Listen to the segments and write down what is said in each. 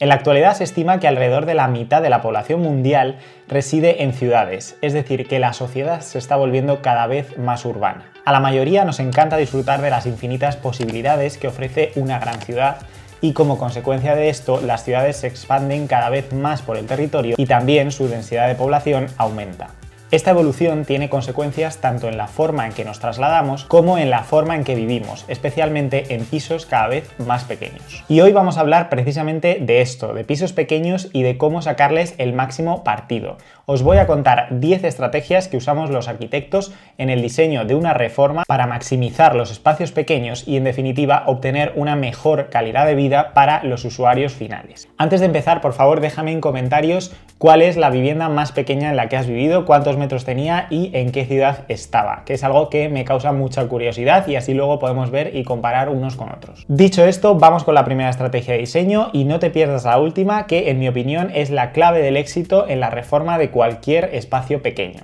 En la actualidad se estima que alrededor de la mitad de la población mundial reside en ciudades, es decir, que la sociedad se está volviendo cada vez más urbana. A la mayoría nos encanta disfrutar de las infinitas posibilidades que ofrece una gran ciudad, y como consecuencia de esto, las ciudades se expanden cada vez más por el territorio y también su densidad de población aumenta. Esta evolución tiene consecuencias tanto en la forma en que nos trasladamos como en la forma en que vivimos, especialmente en pisos cada vez más pequeños. Y hoy vamos a hablar precisamente de esto, de pisos pequeños y de cómo sacarles el máximo partido. Os voy a contar 10 estrategias que usamos los arquitectos en el diseño de una reforma para maximizar los espacios pequeños y, en definitiva, obtener una mejor calidad de vida para los usuarios finales. Antes de empezar, por favor, déjame en comentarios cuál es la vivienda más pequeña en la que has vivido, cuántos metros tenía y en qué ciudad estaba, que es algo que me causa mucha curiosidad y así luego podemos ver y comparar unos con otros. Dicho esto, vamos con la primera estrategia de diseño y no te pierdas la última, que en mi opinión es la clave del éxito en la reforma de cualquier espacio pequeño.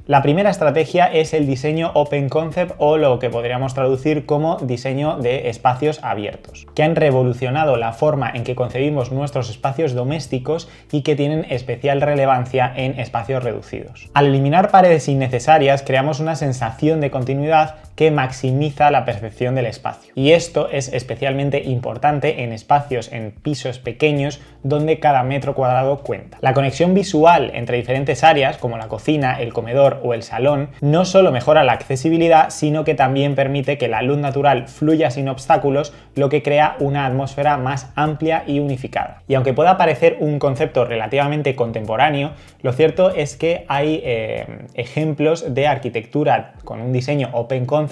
La primera estrategia es el diseño Open Concept, o lo que podríamos traducir como diseño de espacios abiertos, que han revolucionado la forma en que concebimos nuestros espacios domésticos y que tienen especial relevancia en espacios reducidos. Al eliminar paredes innecesarias, creamos una sensación de continuidad que maximiza la percepción del espacio. Y esto es especialmente importante en espacios en pisos pequeños donde cada metro cuadrado cuenta. La conexión visual entre diferentes áreas, como la cocina, el comedor o el salón, no solo mejora la accesibilidad, sino que también permite que la luz natural fluya sin obstáculos, lo que crea una atmósfera más amplia y unificada. Y aunque pueda parecer un concepto relativamente contemporáneo, lo cierto es que hay ejemplos de arquitectura con un diseño Open Concept,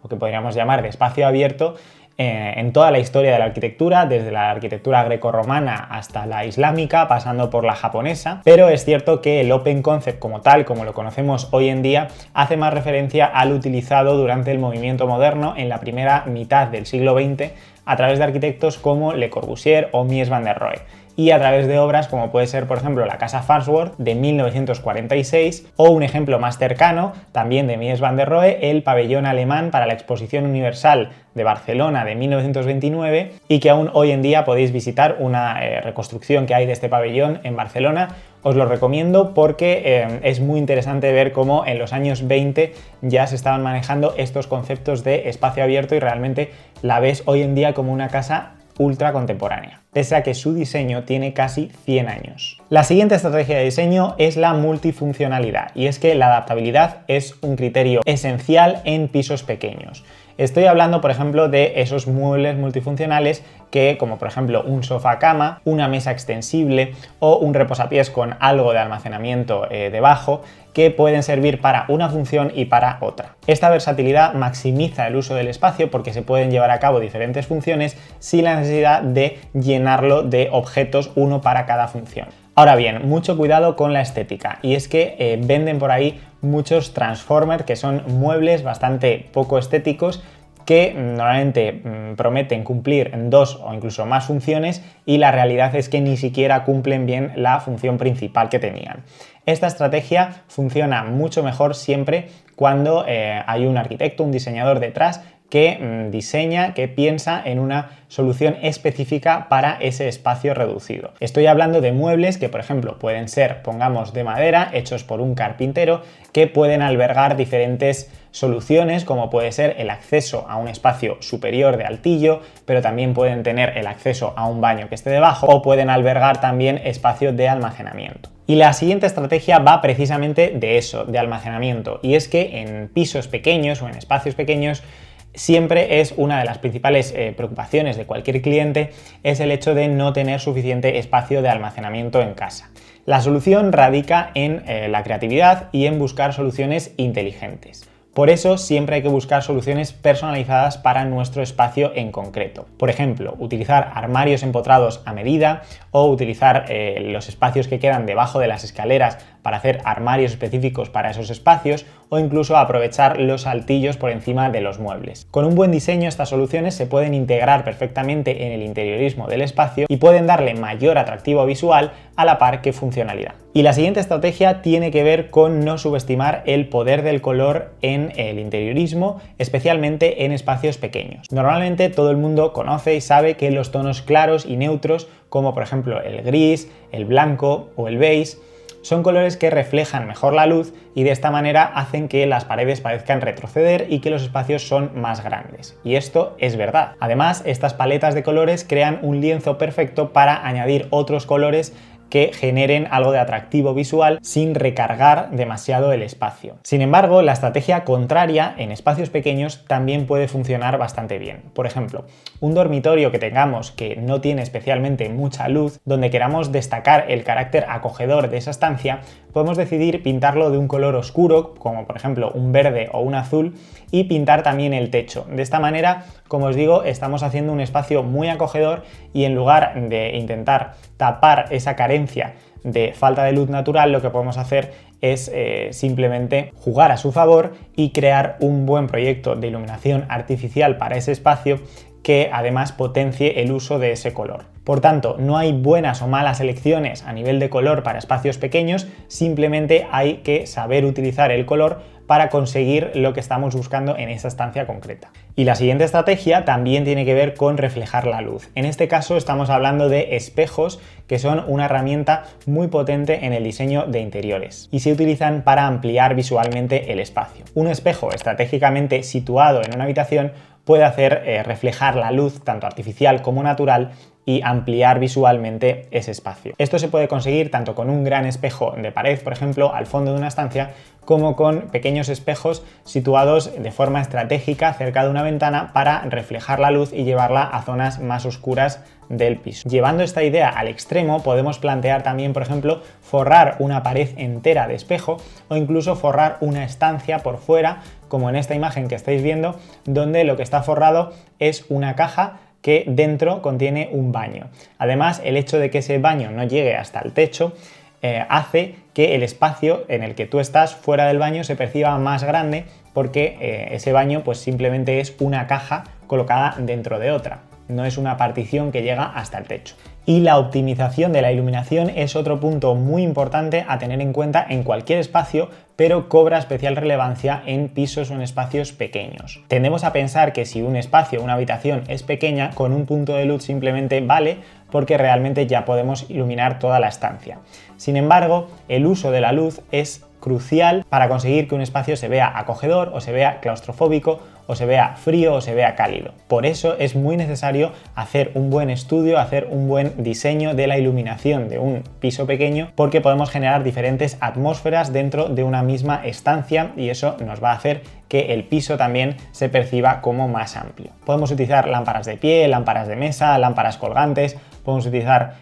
o que podríamos llamar de espacio abierto, en toda la historia de la arquitectura, desde la arquitectura grecorromana hasta la islámica, pasando por la japonesa, pero es cierto que el Open Concept como tal, como lo conocemos hoy en día, hace más referencia al utilizado durante el movimiento moderno en la primera mitad del siglo XX a través de arquitectos como Le Corbusier o Mies van der Rohe, y a través de obras como puede ser, por ejemplo, la Casa Farnsworth de 1946, o un ejemplo más cercano, también de Mies van der Rohe, el pabellón alemán para la Exposición Universal de Barcelona de 1929, y que aún hoy en día podéis visitar una reconstrucción que hay de este pabellón en Barcelona. Os lo recomiendo porque es muy interesante ver cómo en los años 20 ya se estaban manejando estos conceptos de espacio abierto y realmente la ves hoy en día como una casa ultra contemporánea, pese a que su diseño tiene casi 100 años. La siguiente estrategia de diseño es la multifuncionalidad, y es que la adaptabilidad es un criterio esencial en pisos pequeños. Estoy hablando, por ejemplo, de esos muebles multifuncionales que, como por ejemplo un sofá cama, una mesa extensible o un reposapiés con algo de almacenamiento debajo, que pueden servir para una función y para otra. Esta versatilidad maximiza el uso del espacio porque se pueden llevar a cabo diferentes funciones sin la necesidad de llenarlo de objetos, uno para cada función. Ahora bien, mucho cuidado con la estética, y es que venden por ahí muchos transformers, que son muebles bastante poco estéticos que normalmente prometen cumplir 2 o incluso más funciones, y la realidad es que ni siquiera cumplen bien la función principal que tenían. Esta estrategia funciona mucho mejor siempre cuando hay un arquitecto, un diseñador detrás que diseña, que piensa en una solución específica para ese espacio reducido. Estoy hablando de muebles que, por ejemplo, pueden ser, pongamos, de madera, hechos por un carpintero, que pueden albergar diferentes soluciones, como puede ser el acceso a un espacio superior de altillo, pero también pueden tener el acceso a un baño que esté debajo, o pueden albergar también espacio de almacenamiento. Y la siguiente estrategia va precisamente de eso, de almacenamiento, y es que en pisos pequeños o en espacios pequeños siempre es una de las principales preocupaciones de cualquier cliente, es el hecho de no tener suficiente espacio de almacenamiento en casa. La solución radica en la creatividad y en buscar soluciones inteligentes. Por eso siempre hay que buscar soluciones personalizadas para nuestro espacio en concreto. Por ejemplo, utilizar armarios empotrados a medida, o utilizar los espacios que quedan debajo de las escaleras para hacer armarios específicos para esos espacios o incluso aprovechar los altillos por encima de los muebles. Con un buen diseño, estas soluciones se pueden integrar perfectamente en el interiorismo del espacio y pueden darle mayor atractivo visual a la par que funcionalidad. Y la siguiente estrategia tiene que ver con no subestimar el poder del color en el interiorismo, especialmente en espacios pequeños. Normalmente todo el mundo conoce y sabe que los tonos claros y neutros, como por ejemplo el gris, el blanco o el beige, son colores que reflejan mejor la luz y de esta manera hacen que las paredes parezcan retroceder y que los espacios son más grandes. Y esto es verdad. Además, estas paletas de colores crean un lienzo perfecto para añadir otros colores que generen algo de atractivo visual sin recargar demasiado el espacio. Sin embargo, la estrategia contraria en espacios pequeños también puede funcionar bastante bien. Por ejemplo, un dormitorio que tengamos que no tiene especialmente mucha luz, donde queramos destacar el carácter acogedor de esa estancia, podemos decidir pintarlo de un color oscuro, como por ejemplo un verde o un azul, y pintar también el techo. De esta manera, como os digo, estamos haciendo un espacio muy acogedor y en lugar de intentar tapar esa carencia de falta de luz natural, lo que podemos hacer es simplemente jugar a su favor y crear un buen proyecto de iluminación artificial para ese espacio que además potencie el uso de ese color. Por tanto, no hay buenas o malas elecciones a nivel de color para espacios pequeños, simplemente hay que saber utilizar el color para conseguir lo que estamos buscando en esa estancia concreta. Y la siguiente estrategia también tiene que ver con reflejar la luz. En este caso estamos hablando de espejos, que son una herramienta muy potente en el diseño de interiores y se utilizan para ampliar visualmente el espacio. Un espejo estratégicamente situado en una habitación puede hacer reflejar la luz, tanto artificial como natural, y ampliar visualmente ese espacio. Esto se puede conseguir tanto con un gran espejo de pared, por ejemplo, al fondo de una estancia, como con pequeños espejos situados de forma estratégica cerca de una ventana para reflejar la luz y llevarla a zonas más oscuras del piso. Llevando esta idea al extremo, podemos plantear también, por ejemplo, forrar una pared entera de espejo o incluso forrar una estancia por fuera, como en esta imagen que estáis viendo, donde lo que está forrado es una caja que dentro contiene un baño. Además, el hecho de que ese baño no llegue hasta el techo hace que el espacio en el que tú estás fuera del baño se perciba más grande porque ese baño pues simplemente es una caja colocada dentro de otra. No es una partición que llega hasta el techo. Y la optimización de la iluminación es otro punto muy importante a tener en cuenta en cualquier espacio, pero cobra especial relevancia en pisos o en espacios pequeños. Tendemos a pensar que si un espacio, una habitación es pequeña, con un punto de luz simplemente vale porque realmente ya podemos iluminar toda la estancia. Sin embargo, el uso de la luz es crucial para conseguir que un espacio se vea acogedor o se vea claustrofóbico o se vea frío o se vea cálido. Por eso es muy necesario hacer un buen estudio, hacer un buen diseño de la iluminación de un piso pequeño, porque podemos generar diferentes atmósferas dentro de una misma estancia y eso nos va a hacer que el piso también se perciba como más amplio. Podemos utilizar lámparas de pie, lámparas de mesa, lámparas colgantes, podemos utilizar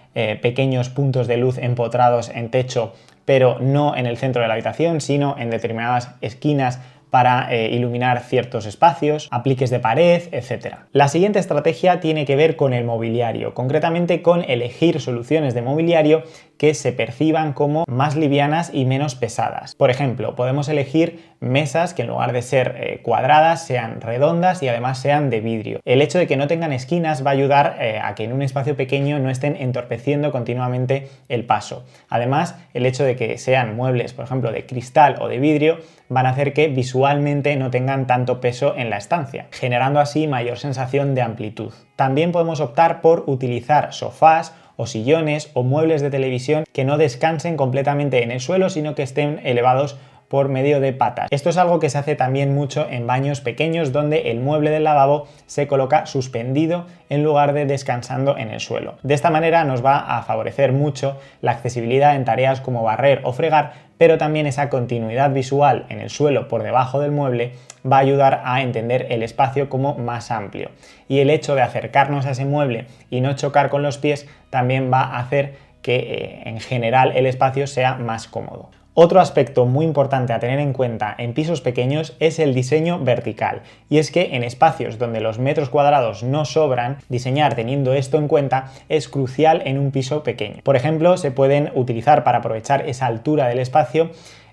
pequeños puntos de luz empotrados en techo, pero no en el centro de la habitación, sino en determinadas esquinas para iluminar ciertos espacios, apliques de pared, etc. La siguiente estrategia tiene que ver con el mobiliario, concretamente con elegir soluciones de mobiliario que se perciban como más livianas y menos pesadas. Por ejemplo, podemos elegir mesas que en lugar de ser cuadradas sean redondas y además sean de vidrio. El hecho de que no tengan esquinas va a ayudar a que en un espacio pequeño no estén entorpeciendo continuamente el paso. Además, el hecho de que sean muebles, por ejemplo, de cristal o de vidrio, van a hacer que visualmente no tengan tanto peso en la estancia, generando así mayor sensación de amplitud. También podemos optar por utilizar sofás o sillones o muebles de televisión que no descansen completamente en el suelo, sino que estén elevados por medio de patas. Esto es algo que se hace también mucho en baños pequeños, donde el mueble del lavabo se coloca suspendido en lugar de descansando en el suelo. De esta manera nos va a favorecer mucho la accesibilidad en tareas como barrer o fregar, pero también esa continuidad visual en el suelo por debajo del mueble va a ayudar a entender el espacio como más amplio. Y el hecho de acercarnos a ese mueble y no chocar con los pies también va a hacer que en general el espacio sea más cómodo. Otro aspecto muy importante a tener en cuenta en pisos pequeños es el diseño vertical, y es que en espacios donde los metros cuadrados no sobran, diseñar teniendo esto en cuenta es crucial en un piso pequeño. Por ejemplo, se pueden utilizar para aprovechar esa altura del espacio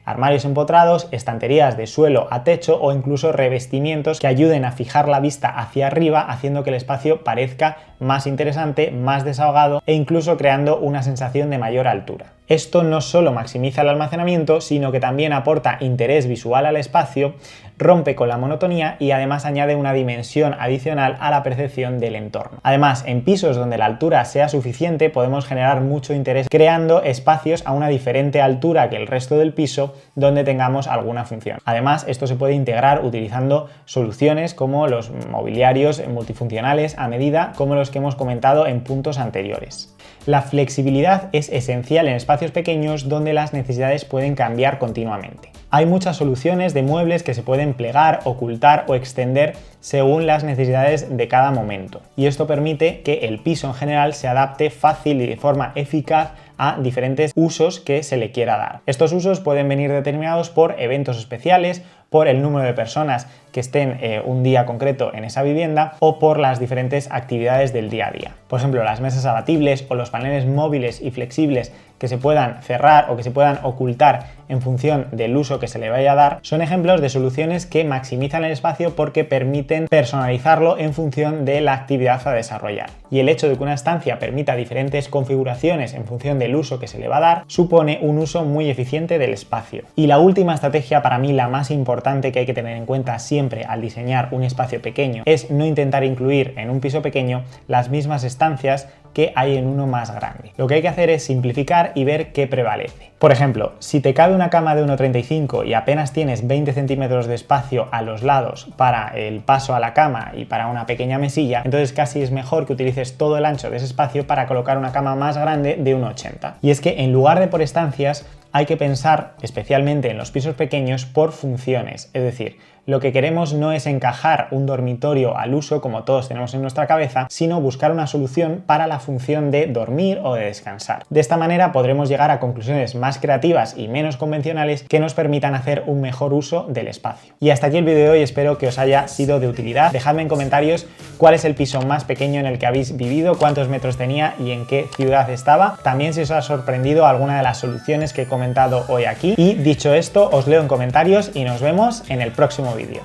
armarios empotrados, estanterías de suelo a techo o incluso revestimientos que ayuden a fijar la vista hacia arriba, haciendo que el espacio parezca más interesante, más desahogado e incluso creando una sensación de mayor altura. Esto no solo maximiza el almacenamiento, sino que también aporta interés visual al espacio, rompe con la monotonía y además añade una dimensión adicional a la percepción del entorno. Además, en pisos donde la altura sea suficiente, podemos generar mucho interés creando espacios a una diferente altura que el resto del piso donde tengamos alguna función. Además, esto se puede integrar utilizando soluciones como los mobiliarios multifuncionales a medida, como los que hemos comentado en puntos anteriores. La flexibilidad es esencial en espacios pequeños donde las necesidades pueden cambiar continuamente. Hay muchas soluciones de muebles que se pueden plegar, ocultar o extender según las necesidades de cada momento. Y esto permite que el piso en general se adapte fácil y de forma eficaz a diferentes usos que se le quiera dar. Estos usos pueden venir determinados por eventos especiales, por el número de personas que estén un día concreto en esa vivienda o por las diferentes actividades del día a día. Por ejemplo, las mesas abatibles o los paneles móviles y flexibles que se puedan cerrar o que se puedan ocultar en función del uso que se le vaya a dar, son ejemplos de soluciones que maximizan el espacio porque permiten personalizarlo en función de la actividad a desarrollar. Y el hecho de que una estancia permita diferentes configuraciones en función del uso que se le va a dar, supone un uso muy eficiente del espacio. Y la última estrategia, para mí la más importante que hay que tener en cuenta siempre al diseñar un espacio pequeño, es no intentar incluir en un piso pequeño las mismas estancias que hay en uno más grande. Lo que hay que hacer es simplificar y ver qué prevalece. Por ejemplo, si te cabe una cama de 1,35 y apenas tienes 20 centímetros de espacio a los lados para el paso a la cama y para una pequeña mesilla, entonces casi es mejor que utilices todo el ancho de ese espacio para colocar una cama más grande de 1,80. Y es que en lugar de por estancias, hay que pensar, especialmente en los pisos pequeños, por funciones. Es decir, lo que queremos no es encajar un dormitorio al uso como todos tenemos en nuestra cabeza, sino buscar una solución para la función de dormir o de descansar. De esta manera podremos llegar a conclusiones más creativas y menos convencionales que nos permitan hacer un mejor uso del espacio. Y hasta aquí el vídeo de hoy, espero que os haya sido de utilidad. Dejadme en comentarios cuál es el piso más pequeño en el que habéis vivido, cuántos metros tenía y en qué ciudad estaba. También si os ha sorprendido alguna de las soluciones que he comentado hoy aquí. Y dicho esto, os leo en comentarios y nos vemos en el próximo vídeo.